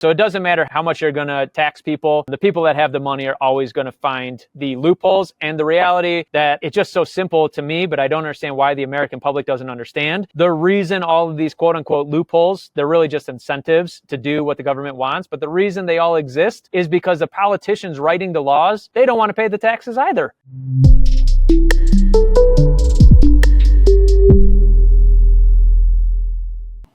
So it doesn't matter how much you're going to tax people. The people that have the money are always going to find the loopholes. And the reality that it's just so simple to me, but I don't understand why the American public doesn't understand. The reason all of these quote unquote loopholes, they're really just incentives to do what the government wants. But the reason they all exist is because the politicians writing the laws, they don't want to pay the taxes either.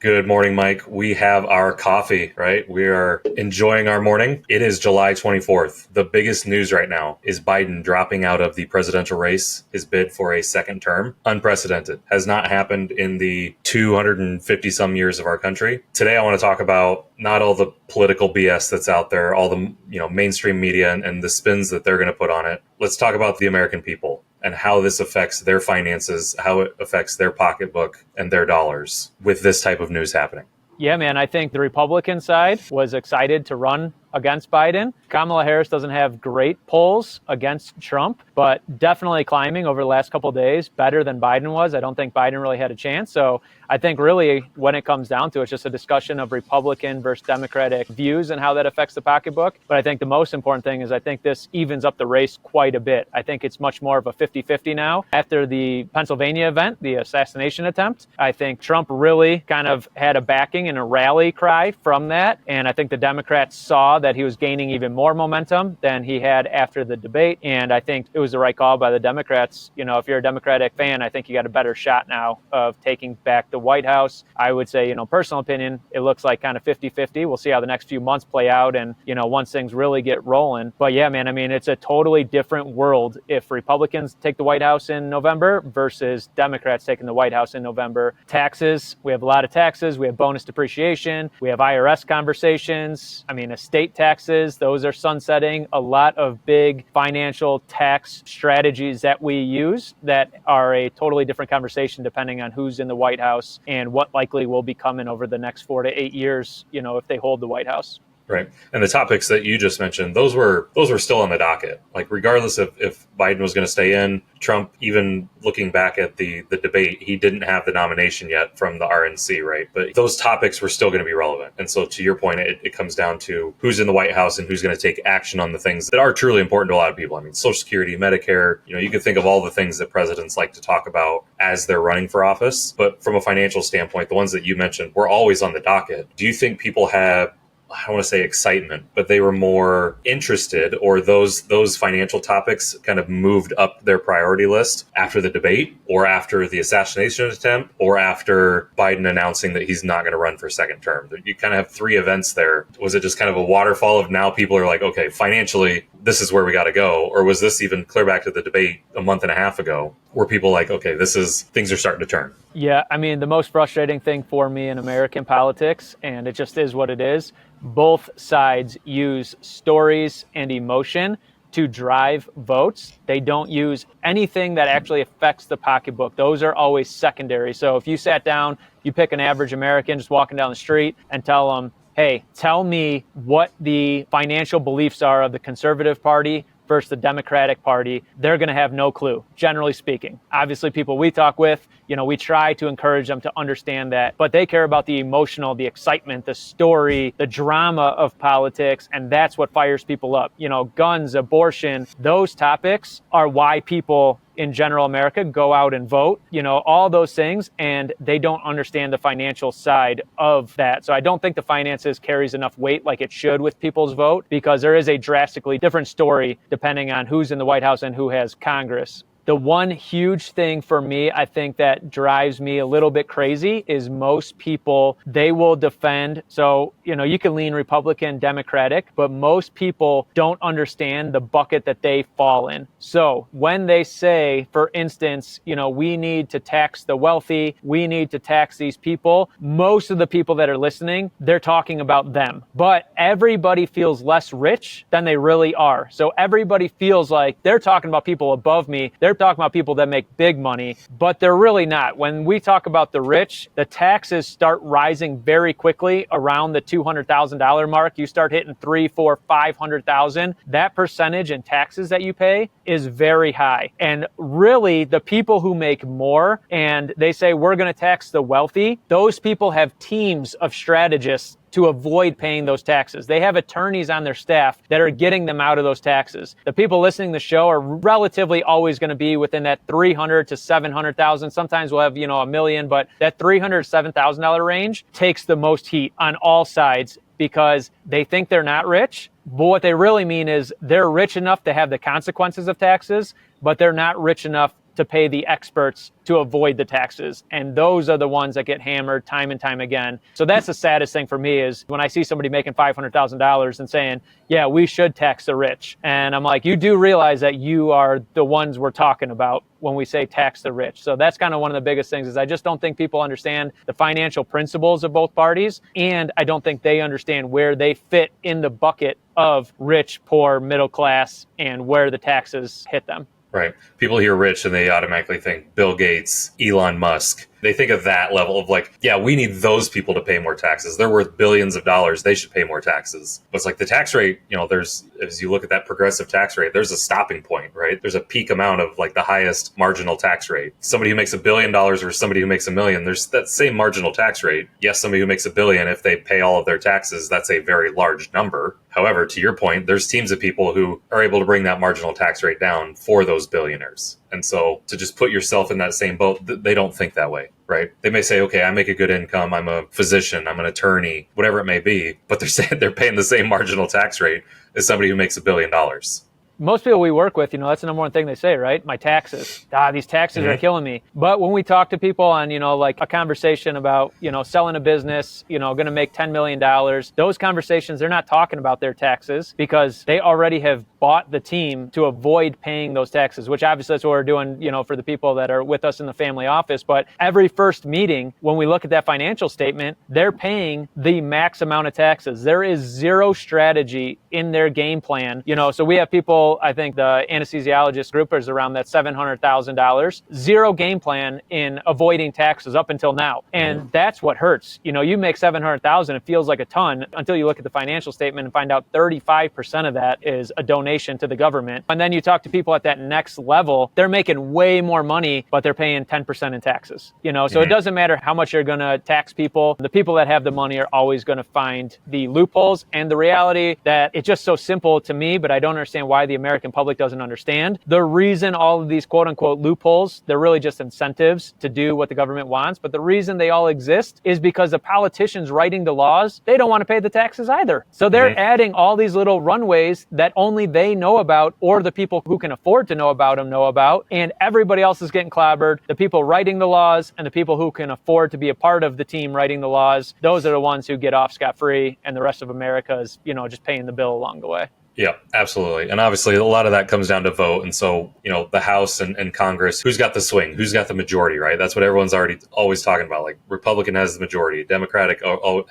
Good morning, Mike. We have our coffee, right? We are enjoying our morning. It is July 24th. The biggest news right now is Biden dropping out of the presidential race, his bid for a second term. Unprecedented. Has not happened in the 250 some years of our country. Today, I want to talk about not all the political BS that's out there, all the mainstream media and the spins that they're going to put on it. Let's talk about the American people and how this affects their finances, how it affects their pocketbook and their dollars with this type of news happening. Yeah, man, I think the Republican side was excited to run against Biden. Kamala Harris doesn't have great polls against Trump, but definitely climbing over the last couple of days, better than Biden was. I don't think Biden really had a chance. So I think really when it comes down to it, it's just a discussion of Republican versus Democratic views and how that affects the pocketbook. But I think the most important thing is I think this evens up the race quite a bit. I think it's much more of a 50-50 now. After the Pennsylvania event, the assassination attempt, I think Trump really kind of had a backing and a rally cry from that. And I think the Democrats saw that he was gaining even more momentum than he had after the debate. And I think it was the right call by the Democrats. If you're a Democratic fan, I think you got a better shot now of taking back the White House. I would say, personal opinion, it looks like kind of 50-50. We'll see how the next few months play out and, once things really get rolling. But yeah, man, it's a totally different world if Republicans take the White House in November versus Democrats taking the White House in November. Taxes, we have a lot of taxes. We have bonus depreciation. We have IRS conversations. Estate taxes, those are sunsetting. A lot of big financial tax strategies that we use that are a totally different conversation depending on who's in the White House and what likely will be coming over the next 4 to 8 years, if they hold the White House. Right. And the topics that you just mentioned, those were still on the docket. Like regardless of if Biden was going to stay in, Trump, even looking back at the debate, he didn't have the nomination yet from the RNC, right? But those topics were still going to be relevant. And so to your point, it comes down to who's in the White House and who's going to take action on the things that are truly important to a lot of people. Social Security, Medicare, you can think of all the things that presidents like to talk about as they're running for office. But from a financial standpoint, the ones that you mentioned were always on the docket. Do you think people have, I don't want to say excitement, but they were more interested, or those financial topics kind of moved up their priority list after the debate or after the assassination attempt or after Biden announcing that he's not going to run for a second term? You kind of have three events there. Was it just kind of a waterfall of now people are like, okay, financially, this is where we got to go? Or was this even clear back to the debate a month and a half ago where people like, okay, things are starting to turn? Yeah, the most frustrating thing for me in American politics, and it just is what it is, both sides use stories and emotion to drive votes. They don't use anything that actually affects the pocketbook. Those are always secondary. So if you sat down, you pick an average American just walking down the street and tell them, hey, tell me what the financial beliefs are of the Conservative Party versus the Democratic Party, they're going to have no clue, generally speaking. Obviously, people we talk with, we try to encourage them to understand that, but they care about the emotional, the excitement, the story, the drama of politics, and that's what fires people up. Guns, abortion, those topics are why people in general America go out and vote, all those things, and they don't understand the financial side of that. So I don't think the finances carries enough weight like it should with people's vote, because there is a drastically different story depending on who's in the White House and who has Congress. The one huge thing for me, I think that drives me a little bit crazy is most people, they will defend. So, you can lean Republican, Democratic, but most people don't understand the bucket that they fall in. So when they say, for instance, we need to tax the wealthy, we need to tax these people, most of the people that are listening, they're talking about them. But everybody feels less rich than they really are. So everybody feels like they're talking about people above me. They're talking about people that make big money, but they're really not. When we talk about the rich, the taxes start rising very quickly around the $200,000 mark. You start hitting 3, 4, 500,000. That percentage in taxes that you pay is very high. And really, the people who make more and they say we're going to tax the wealthy, those people have teams of strategists to avoid paying those taxes. They have attorneys on their staff that are getting them out of those taxes. The people listening to the show are relatively always going to be within that 300 to 700,000. Sometimes we'll have, a million, but that $300,000 to $7,000 range takes the most heat on all sides because they think they're not rich. But what they really mean is they're rich enough to have the consequences of taxes, but they're not rich enough to pay the experts to avoid the taxes. And those are the ones that get hammered time and time again. So that's the saddest thing for me is when I see somebody making $500,000 and saying, yeah, we should tax the rich. And I'm like, you do realize that you are the ones we're talking about when we say tax the rich. So that's kind of one of the biggest things is I just don't think people understand the financial principles of both parties. And I don't think they understand where they fit in the bucket of rich, poor, middle class, and where the taxes hit them. Right. People hear rich and they automatically think Bill Gates, Elon Musk. They think of that level of like, yeah, we need those people to pay more taxes. They're worth billions of dollars. They should pay more taxes. But it's like the tax rate, there's, as you look at that progressive tax rate, there's a stopping point, right? There's a peak amount of like the highest marginal tax rate. Somebody who makes $1 billion or somebody who makes $1 million, there's that same marginal tax rate. Yes, somebody who makes $1 billion, if they pay all of their taxes, that's a very large number. However, to your point, there's teams of people who are able to bring that marginal tax rate down for those billionaires. And so to just put yourself in that same boat, they don't think that way, right? They may say, okay, I make a good income. I'm a physician. I'm an attorney, whatever it may be. But they're saying they're paying the same marginal tax rate as somebody who makes $1 billion. Most people we work with, that's the number one thing they say, right? My taxes. These taxes are killing me. But when we talk to people on, like a conversation about, selling a business, going to make $10 million, those conversations, they're not talking about their taxes because they already have bought the team to avoid paying those taxes, which obviously that's what we're doing, for the people that are with us in the family office. But every first meeting, when we look at that financial statement, they're paying the max amount of taxes. There is zero strategy in their game plan. So we have people, I think the anesthesiologist group is around that $700,000, zero game plan in avoiding taxes up until now. And that's what hurts. You make $700,000, it feels like a ton until you look at the financial statement and find out 35% of that is a donation to the government. And then you talk to people at that next level, they're making way more money, but they're paying 10% in taxes. So it doesn't matter how much you're going to tax people. The people that have the money are always going to find the loopholes. And the reality that it's just so simple to me, but I don't understand why the American public doesn't understand. The reason all of these quote unquote loopholes, they're really just incentives to do what the government wants. But the reason they all exist is because the politicians writing the laws, they don't want to pay the taxes either. So they're adding all these little runways that only they know about, or the people who can afford to know about them know about. And everybody else is getting clobbered. The people writing the laws and the people who can afford to be a part of the team writing the laws, those are the ones who get off scot-free. And the rest of America is, just paying the bill along the way. Yeah, absolutely. And obviously, a lot of that comes down to vote. And so, the House and Congress, who's got the swing? Who's got the majority, right? That's what everyone's always talking about. Like, Republican has the majority, Democratic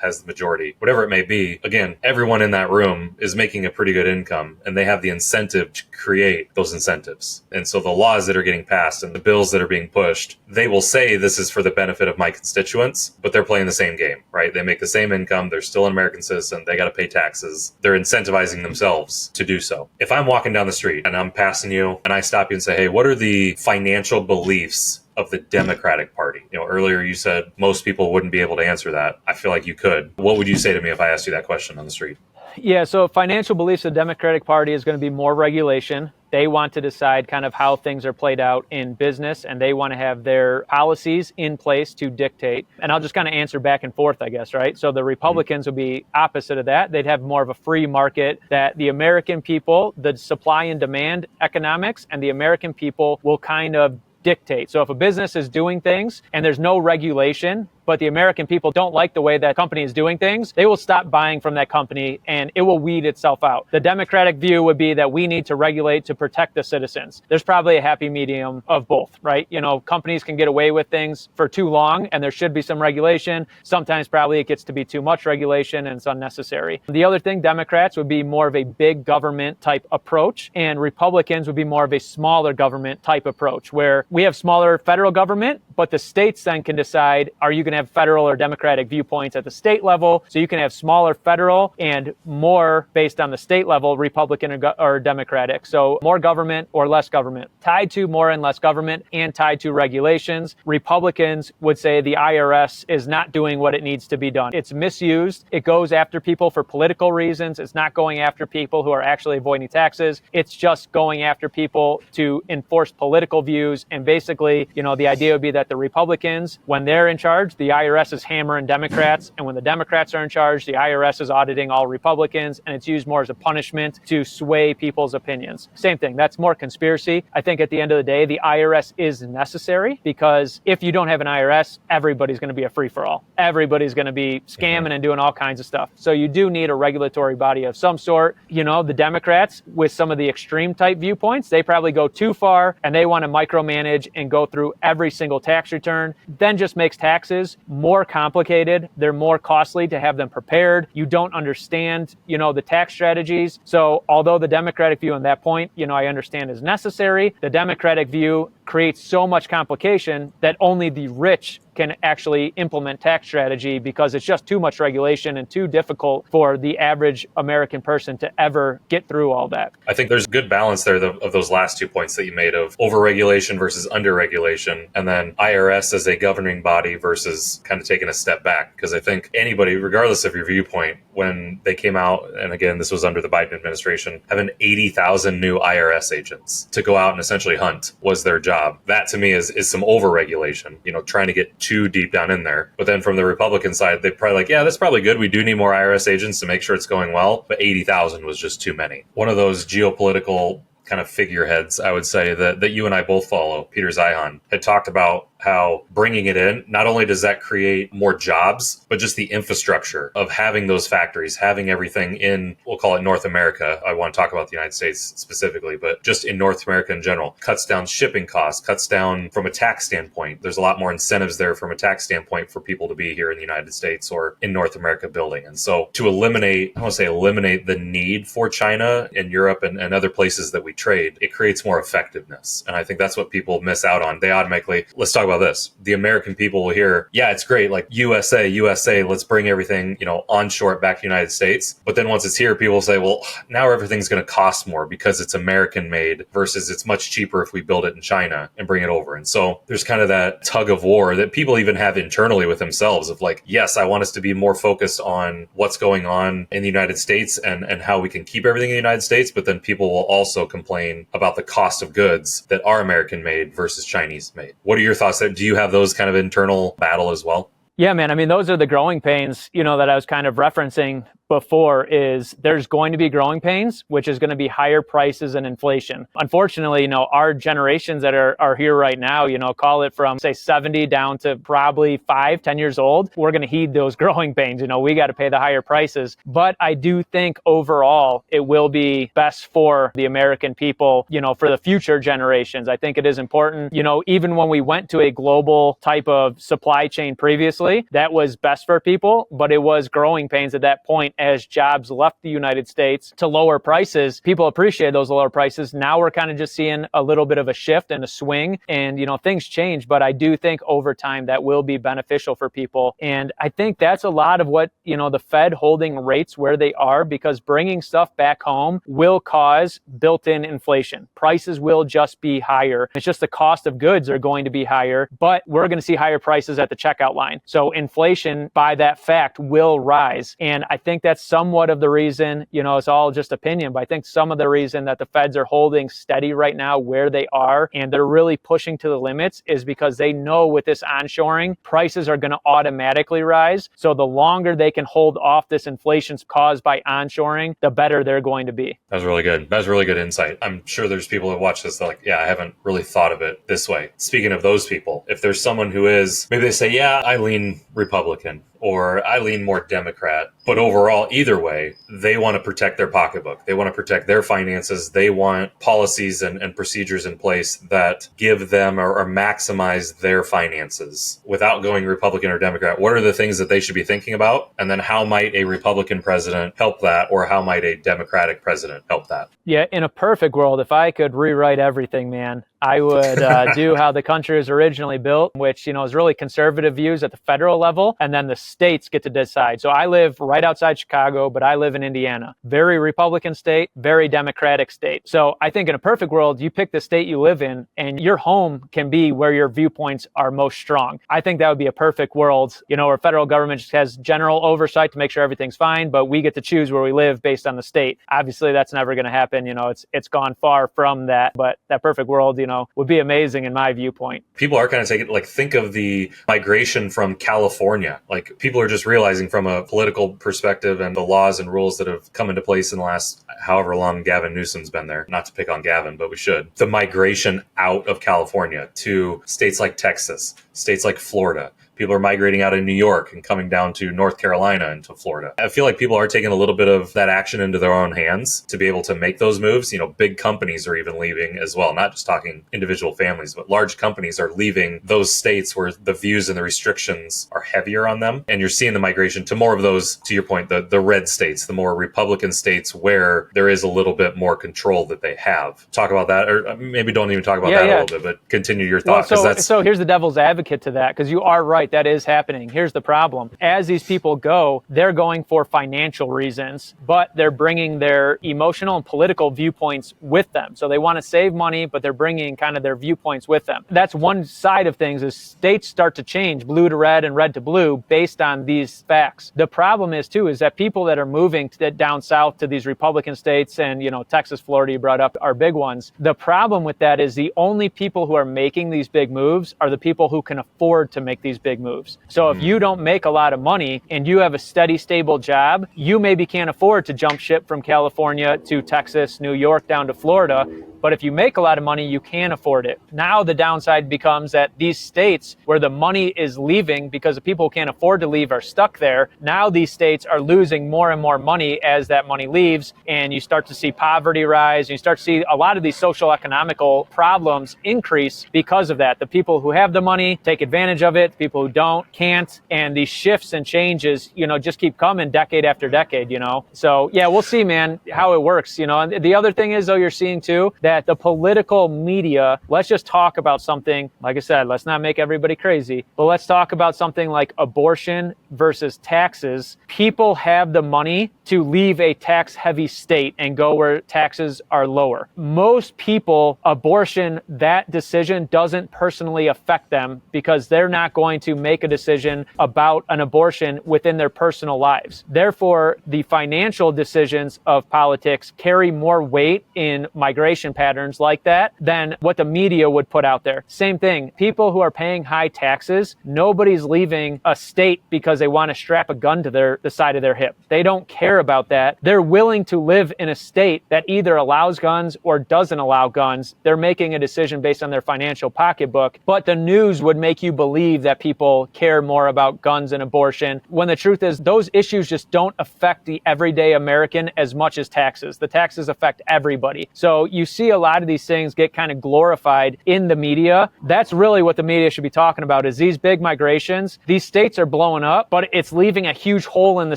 has the majority, whatever it may be. Again, everyone in that room is making a pretty good income, and they have the incentive to create those incentives. And so the laws that are getting passed and the bills that are being pushed, they will say this is for the benefit of my constituents, but they're playing the same game, right? They make the same income. They're still an American citizen. They got to pay taxes. They're incentivizing themselves to do so. If I'm walking down the street and I'm passing you and I stop you and say, hey, what are the financial beliefs of the Democratic Party? Earlier you said most people wouldn't be able to answer that. I feel like you could. What would you say to me if I asked you that question on the street? Yeah, so financial beliefs of the Democratic Party is going to be more regulation. They want to decide kind of how things are played out in business, and they want to have their policies in place to dictate. And I'll just kind of answer back and forth, I guess, right? So the Republicans would be opposite of that. They'd have more of a free market that the American people, the supply and demand economics, and the American people will kind of dictate. So if a business is doing things and there's no regulation, but the American people don't like the way that company is doing things, they will stop buying from that company and it will weed itself out. The Democratic view would be that we need to regulate to protect the citizens. There's probably a happy medium of both, right? Companies can get away with things for too long and there should be some regulation. Sometimes probably it gets to be too much regulation and it's unnecessary. The other thing, Democrats would be more of a big government type approach, and Republicans would be more of a smaller government type approach, where we have smaller federal government, but the states then can decide, are you going can have federal or Democratic viewpoints at the state level. So you can have smaller federal and more based on the state level, Republican or Democratic. So more government or less government, tied to more and less government and tied to regulations. Republicans would say the IRS is not doing what it needs to be done. It's misused. It goes after people for political reasons. It's not going after people who are actually avoiding taxes. It's just going after people to enforce political views. And basically, the idea would be that the Republicans, when they're in charge, the IRS is hammering Democrats. And when the Democrats are in charge, the IRS is auditing all Republicans. And it's used more as a punishment to sway people's opinions. Same thing. That's more conspiracy. I think at the end of the day, the IRS is necessary because if you don't have an IRS, everybody's going to be a free-for-all. Everybody's going to be scamming and doing all kinds of stuff. So you do need a regulatory body of some sort. The Democrats, with some of the extreme type viewpoints, they probably go too far and they want to micromanage and go through every single tax return, then just makes taxes more complicated. They're more costly to have them prepared. You don't understand, the tax strategies. So although the Democratic view on that point, I understand is necessary, the Democratic view creates so much complication that only the rich can actually implement tax strategy because it's just too much regulation and too difficult for the average American person to ever get through all that. I think there's good balance there of those last 2 points that you made of overregulation versus underregulation, and then IRS as a governing body versus kind of taking a step back. Because I think anybody, regardless of your viewpoint, when they came out, and again, this was under the Biden administration, having 80,000 new IRS agents to go out and essentially hunt was their job. That to me is some overregulation, trying to get too deep down in there. But then from the Republican side, they're probably like, yeah, that's probably good. We do need more IRS agents to make sure it's going well. But 80,000 was just too many. One of those geopolitical kind of figureheads, I would say, that you and I both follow, Peter Zeihan, had talked about how bringing it in, not only does that create more jobs, but just the infrastructure of having those factories, having everything in, we'll call it North America. I want to talk about the United States specifically, but just in North America in general, cuts down shipping costs, cuts down from a tax standpoint. There's a lot more incentives there from a tax standpoint for people to be here in the United States or in North America building. And so to eliminate the need for China and Europe and other places that we trade, it creates more effectiveness. And I think that's what people miss out on. They automatically, let's talk about this. The American people will hear, yeah, it's great, like USA, let's bring everything, onshore back to the United States. But then once it's here, people will say, well, now everything's going to cost more because it's American made versus it's much cheaper if we build it in China and bring it over. And so there's kind of that tug of war that people even have internally with themselves of like, yes, I want us to be more focused on what's going on in the United States and how we can keep everything in the United States. But then people will also complain about the cost of goods that are American made versus Chinese made. What are your thoughts there? Do you have those kind of internal battle as well? Yeah, man. I mean, those are the growing pains, that I was kind of referencing before. Is there's going to be growing pains, which is going to be higher prices and inflation. Unfortunately, our generations that are here right now, call it from say 70 down to probably 5-10 years old, we're going to heed those growing pains. We got to pay the higher prices. But I do think overall it will be best for the American people, for the future generations. I think it is important, even when we went to a global type of supply chain previously, that was best for people, but it was growing pains at that point as jobs left the United States to lower prices. People appreciate those lower prices. Now we're kind of just seeing a little bit of a shift and a swing, and things change, but I do think over time that will be beneficial for people. And I think that's a lot of what, the Fed holding rates where they are, because bringing stuff back home will cause built-in inflation. Prices will just be higher. It's just the cost of goods are going to be higher, but we're going to see higher prices at the checkout line. So inflation by that fact will rise. And I think that's somewhat of the reason, it's all just opinion, but I think some of the reason that the Feds are holding steady right now where they are and they're really pushing to the limits is because they know with this onshoring, prices are going to automatically rise. So the longer they can hold off this inflation caused by onshoring, the better they're going to be. That's really good. That's really good insight. I'm sure there's people that watch this that like, yeah, I haven't really thought of it this way. Speaking of those people, if there's someone who is, maybe they say, yeah, I lean Republican or I lean more Democrat, but overall, either way, they want to protect their pocketbook. They want to protect their finances. They want policies and procedures in place that give them or maximize their finances without going Republican or Democrat. What are the things that they should be thinking about? And then how might a Republican president help that? Or how might a Democratic president help that? Yeah, in a perfect world, if I could rewrite everything, man, I would do how the country was originally built, which, is really conservative views at the federal level, and then the states get to decide. So I live right outside Chicago, but I live in Indiana. Very Republican state, very Democratic state. So I think in a perfect world, you pick the state you live in, and your home can be where your viewpoints are most strong. I think that would be a perfect world, where federal government just has general oversight to make sure everything's fine, but we get to choose where we live based on the state. Obviously, that's never going to happen. It's gone far from that, but that perfect world, would be amazing in my viewpoint. People are kind of taking, think of the migration from California. Like, people are just realizing from a political perspective and the laws and rules that have come into place in the last however long Gavin Newsom's been there, not to pick on Gavin, but we should. The migration out of California to states like Texas, states like Florida. People are migrating out of New York and coming down to North Carolina and to Florida. I feel like people are taking a little bit of that action into their own hands to be able to make those moves. Big companies are even leaving as well, not just talking individual families, but large companies are leaving those states where the views and the restrictions are heavier on them. And you're seeing the migration to more of those, to your point, the red states, the more Republican states where there is a little bit more control that they have. Talk about that, or maybe don't even talk about that a little bit, but continue your thought. So here's the devil's advocate to that, because you are right. That is happening. Here's the problem. As these people go, they're going for financial reasons, but they're bringing their emotional and political viewpoints with them. So they want to save money, but they're bringing kind of their viewpoints with them. That's one side of things, is states start to change blue to red and red to blue based on these facts. The problem is too, is that people that are moving down south to these Republican states, and Texas, Florida, you brought up, are big ones. The problem with that is the only people who are making these big moves are the people who can afford to make these big moves. So if you don't make a lot of money and you have a steady, stable job, you maybe can't afford to jump ship from California to Texas, New York, down to Florida. But if you make a lot of money, you can afford it. Now the downside becomes that these states where the money is leaving because the people who can't afford to leave are stuck there. Now these states are losing more and more money as that money leaves, and you start to see poverty rise. And you start to see a lot of these social economical problems increase because of that. The people who have the money take advantage of it. People who don't can't. And these shifts and changes, just keep coming decade after decade, So yeah, we'll see, man, how it works, And the other thing is, though, you're seeing too, that the political media, let's just talk about something, like I said, let's not make everybody crazy, but let's talk about something like abortion versus taxes. People have the money to leave a tax-heavy state and go where taxes are lower. Most people, abortion, that decision doesn't personally affect them because they're not going to make a decision about an abortion within their personal lives. Therefore, the financial decisions of politics carry more weight in migration patterns like that than what the media would put out there. Same thing. People who are paying high taxes, nobody's leaving a state because they want to strap a gun to the side of their hip. They don't care about that. They're willing to live in a state that either allows guns or doesn't allow guns. They're making a decision based on their financial pocketbook. But the news would make you believe that people care more about guns and abortion, when the truth is those issues just don't affect the everyday American as much as taxes. The taxes affect everybody. So you see a lot of these things get kind of glorified in the media. That's really what the media should be talking about, is these big migrations. These states are blowing up, but it's leaving a huge hole in the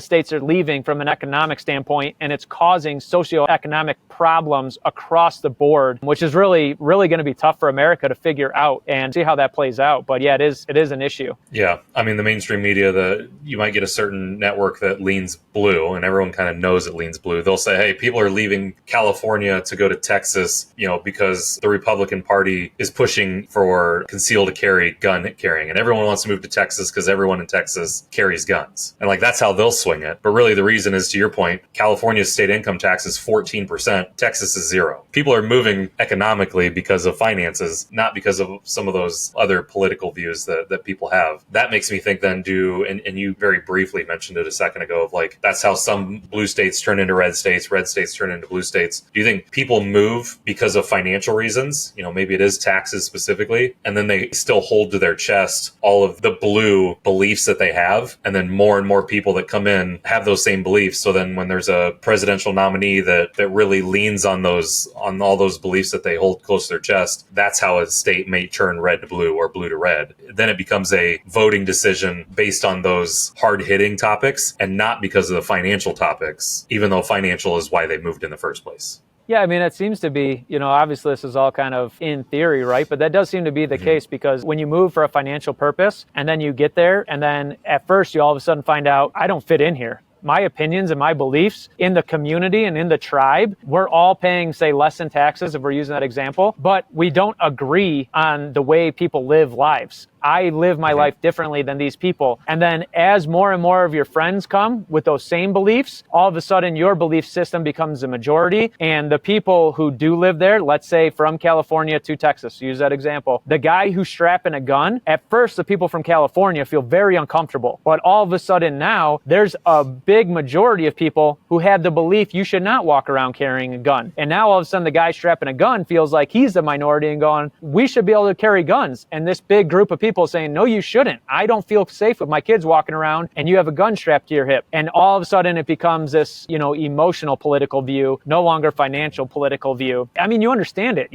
states they're leaving from an economic standpoint, and it's causing socioeconomic problems across the board, which is really, really going to be tough for America to figure out and see how that plays out. But yeah, it is an issue. Yeah. I mean, the mainstream media, you might get a certain network that leans blue, and everyone kind of knows it leans blue. They'll say, hey, people are leaving California to go to Texas, because the Republican Party is pushing for concealed carry gun carrying, and everyone wants to move to Texas because everyone in Texas carries guns. And that's how they'll swing it. But really the reason is, to your point, California's state income tax is 14%. Texas is 0. People are moving economically because of finances, not because of some of those other political views that people have. That makes me think then, and you very briefly mentioned it a second ago, of that's how some blue states turn into red states turn into blue states. Do you think people move because of financial reasons? Maybe it is taxes specifically, and then they still hold to their chest all of the blue beliefs that they have, and then more and more people that come in have those same beliefs. So then when there's a presidential nominee that really leans on all those beliefs that they hold close to their chest, that's how a state may turn red to blue or blue to red. Then it becomes a voting decision based on those hard-hitting topics and not because of the financial topics, even though financial is why they moved in the first place. Yeah, I mean, it seems to be, obviously this is all kind of in theory, right? But that does seem to be the case, because when you move for a financial purpose and then you get there and then at first you all of a sudden find out, I don't fit in here. My opinions and my beliefs in the community and in the tribe, we're all paying, say, less in taxes if we're using that example, but we don't agree on the way people live lives. I live my life differently than these people. And then as more and more of your friends come with those same beliefs, all of a sudden your belief system becomes a majority. And the people who do live there, let's say from California to Texas, use that example, the guy who's strapping a gun, at first the people from California feel very uncomfortable. But all of a sudden now there's a big majority of people who had the belief you should not walk around carrying a gun. And now all of a sudden the guy strapping a gun feels like he's the minority and going, we should be able to carry guns. And this big group of people saying, no, you shouldn't. I don't feel safe with my kids walking around and you have a gun strapped to your hip. And all of a sudden it becomes this, emotional political view, no longer financial political view. I mean, you understand it,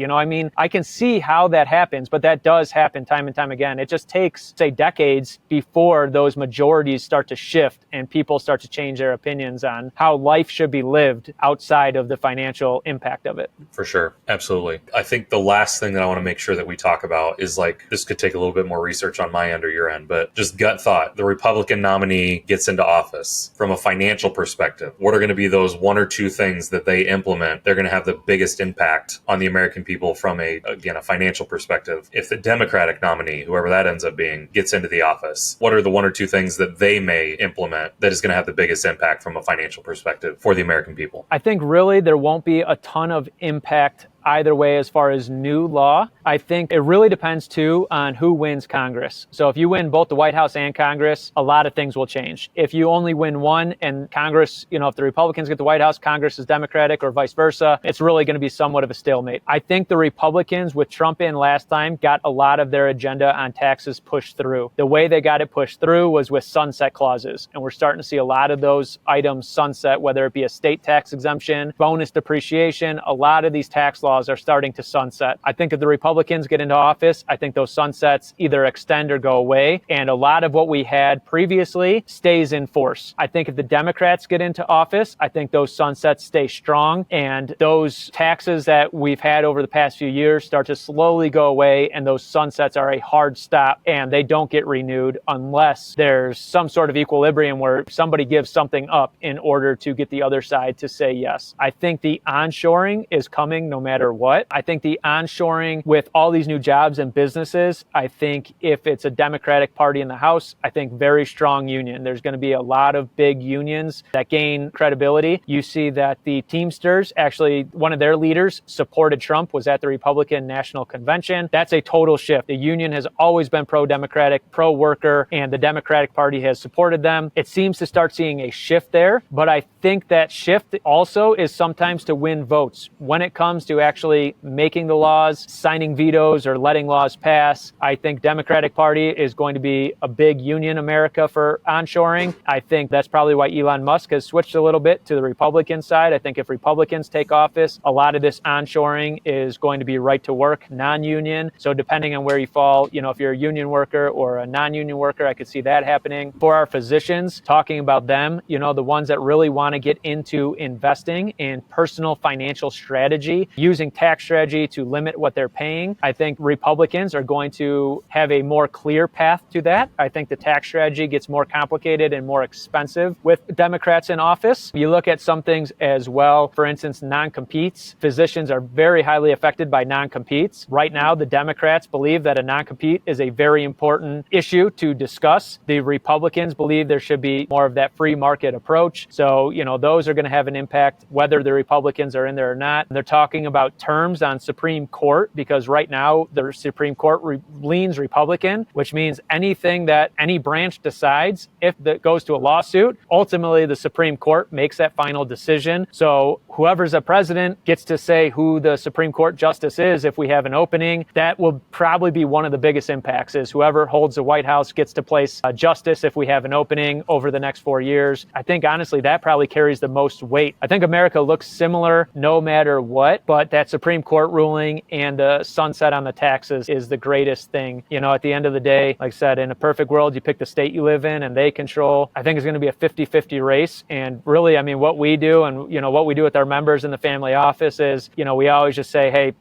I can see how that happens, but that does happen time and time again. It just takes, say, decades before those majorities start to shift and people start to change their opinions on how life should be lived outside of the financial impact of it. For sure. Absolutely. I think the last thing that I want to make sure that we talk about is, like, this could take a little bit more research on my end or your end, but just gut thought. The Republican nominee gets into office. From a financial perspective, what are going to be those one or two things that they implement? They're going to have the biggest impact on the American people from a financial perspective. If the Democratic nominee, whoever that ends up being, gets into the office, what are the one or two things that they may implement that is going to have the biggest impact from a financial perspective for the American people? I think really there won't be a ton of impact either way as far as new law. I think it really depends too on who wins Congress. So if you win both the White House and Congress, a lot of things will change. If you only win one and Congress, if the Republicans get the White House, Congress is Democratic, or vice versa, it's really going to be somewhat of a stalemate. I think the Republicans, with Trump in last time, got a lot of their agenda on taxes pushed through. The way they got it pushed through was with sunset clauses. And we're starting to see a lot of those items sunset, whether it be a state tax exemption, bonus depreciation. A lot of these tax laws are starting to sunset. I think if the Republicans get into office, I think those sunsets either extend or go away. And a lot of what we had previously stays in force. I think if the Democrats get into office, I think those sunsets stay strong. And those taxes that we've had over the past few years start to slowly go away. And those sunsets are a hard stop and they don't get renewed unless there's some sort of equilibrium where somebody gives something up in order to get the other side to say yes. I think the onshoring is coming no matter what. I think the onshoring with all these new jobs and businesses, I think if it's a Democratic Party in the House, I think very strong union. There's going to be a lot of big unions that gain credibility. You see that the Teamsters, actually one of their leaders supported Trump, was at the Republican National Convention. That's a total shift. The union has always been pro-democratic, pro-worker, and the Democratic Party has supported them. It seems to start seeing a shift there, but I think that shift also is sometimes to win votes. When it comes to actually making the laws, signing vetoes, or letting laws pass, I think Democratic Party is going to be a big union America for onshoring. I think that's probably why Elon Musk has switched a little bit to the Republican side. I think if Republicans take office, a lot of this onshoring is going to be right to work, non-union. So depending on where you fall, if you're a union worker or a non-union worker, I could see that happening. For our physicians, talking about them, the ones that really want to get into investing in personal financial strategy, using tax strategy to limit what they're paying, I think Republicans are going to have a more clear path to that. I think the tax strategy gets more complicated and more expensive with Democrats in office. You look at some things as well, for instance, non-competes. Physicians are very highly affected by non-competes. Right now, the Democrats believe that a non-compete is a very important issue to discuss. The Republicans believe there should be more of that free market approach. So, those are going to have an impact whether the Republicans are in there or not. They're talking about terms on Supreme Court because right now the Supreme Court leans Republican, which means anything that any branch decides, if that goes to a lawsuit, ultimately the Supreme Court makes that final decision. So whoever's a president gets to say who the Supreme Court justice is if we have an opening. That will probably be one of the biggest impacts, is whoever holds the White House gets to place a justice if we have an opening over the next 4 years. I think honestly that probably carries the most weight. I think America looks similar no matter what, but that Supreme Court ruling and the sunset on the taxes is the greatest thing. At the end of the day, like I said, in a perfect world, you pick the state you live in and they control. I think it's going to be a 50-50 race. And really, what we do and, what we do with our members in the family office is, we always just say, hey,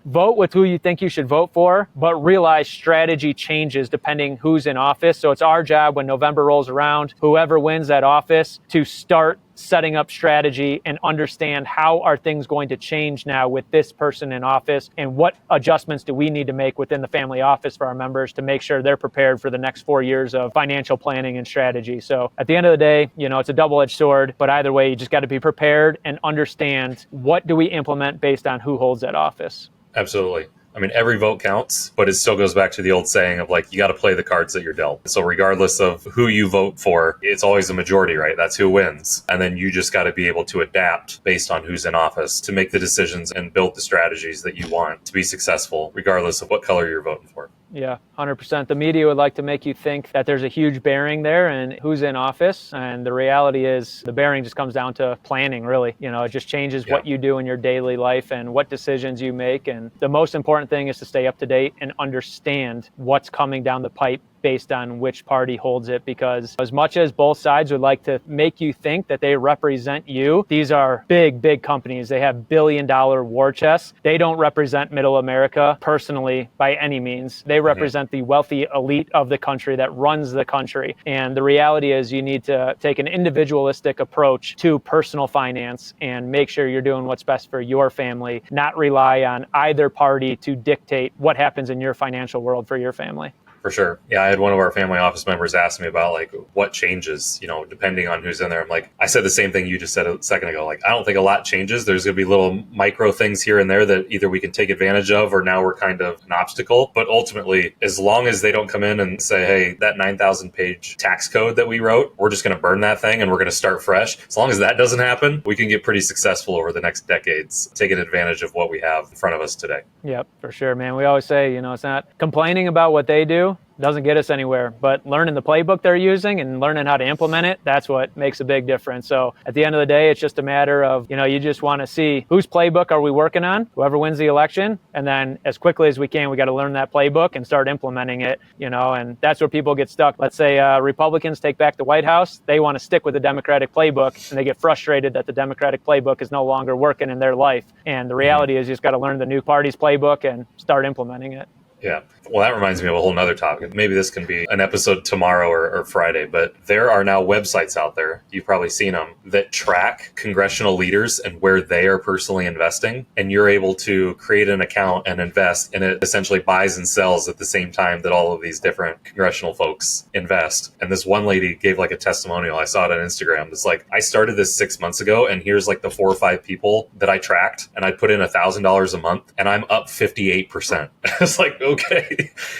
vote with who you think you should vote for, but realize strategy changes depending who's in office. So it's our job when November rolls around, whoever wins that office, to start setting up strategy and understand how are things going to change now with this person in office, and what adjustments do we need to make within the family office for our members to make sure they're prepared for the next 4 years of financial planning and strategy. So at the end of the day, it's a double-edged sword, but either way, you just got to be prepared and understand what do we implement based on who holds that office. Absolutely. Every vote counts, but it still goes back to the old saying of you got to play the cards that you're dealt. So regardless of who you vote for, it's always a majority, right? That's who wins. And then you just got to be able to adapt based on who's in office to make the decisions and build the strategies that you want to be successful, regardless of what color you're voting for. Yeah, 100%. The media would like to make you think that there's a huge bearing there and who's in office. And the reality is the bearing just comes down to planning, really. It just changes what you do in your daily life and what decisions you make. And the most important thing is to stay up to date and understand what's coming down the pipe based on which party holds it, because as much as both sides would like to make you think that they represent you, these are big companies. They have billion-dollar war chests. They don't represent middle America personally by any means. They represent the wealthy elite of the country that runs the country. And the reality is you need to take an individualistic approach to personal finance and make sure you're doing what's best for your family, not rely on either party to dictate what happens in your financial world for your family. For sure. Yeah, I had one of our family office members ask me about what changes, depending on who's in there. I said the same thing you just said a second ago. I don't think a lot changes. There's going to be little micro things here and there that either we can take advantage of or now we're kind of an obstacle. But ultimately, as long as they don't come in and say, hey, that 9,000 page tax code that we wrote, we're just going to burn that thing and we're going to start fresh. As long as that doesn't happen, we can get pretty successful over the next decades, taking advantage of what we have in front of us today. Yep, for sure, man. We always say, it's not complaining about what they do doesn't get us anywhere, but learning the playbook they're using and learning how to implement it, that's what makes a big difference. So at the end of the day, it's just a matter of, you just want to see whose playbook are we working on, whoever wins the election, and then as quickly as we can, we got to learn that playbook and start implementing it, and that's where people get stuck. Let's say Republicans take back the White House, they want to stick with the Democratic playbook, and they get frustrated that the Democratic playbook is no longer working in their life. And the reality is you just got to learn the new party's playbook and start implementing it. Yeah. Well, that reminds me of a whole nother topic. Maybe this can be an episode tomorrow or Friday, but there are now websites out there, you've probably seen them, that track congressional leaders and where they are personally investing. And you're able to create an account and invest, and it essentially buys and sells at the same time that all of these different congressional folks invest. And this one lady gave a testimonial. I saw it on Instagram. It's I started this 6 months ago, and here's the 4 or 5 people that I tracked, and I put in $1,000 a month, and I'm up 58%. It's okay.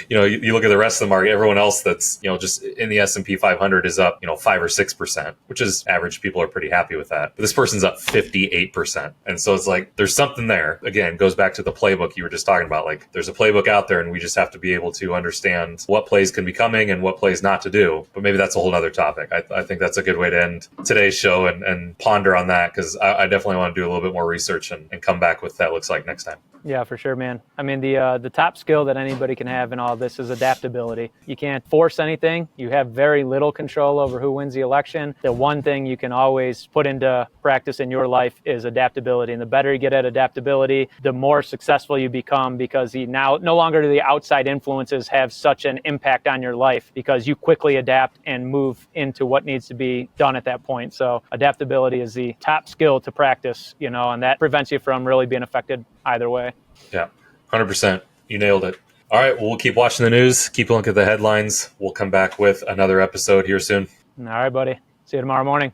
You look at the rest of the market, everyone else that's, just in the S&P 500 is up, 5 or 6%, which is average. People are pretty happy with that. But this person's up 58%. And so it's there's something there. Again, goes back to the playbook you were just talking about. There's a playbook out there, and we just have to be able to understand what plays can be coming and what plays not to do. But maybe that's a whole other topic. I think that's a good way to end today's show and ponder on that, because I definitely want to do a little bit more research and come back with that looks like next time. Yeah, for sure, man. The top skill that anybody can have in all this is adaptability. You can't force anything. You have very little control over who wins the election. The one thing you can always put into practice in your life is adaptability. And the better you get at adaptability, the more successful you become, because no longer do the outside influences have such an impact on your life, because you quickly adapt and move into what needs to be done at that point. So adaptability is the top skill to practice, and that prevents you from really being affected either way. Yeah, 100%. You nailed it. All right, well, we'll keep watching the news, keep a look at the headlines. We'll come back with another episode here soon. All right, buddy. See you tomorrow morning.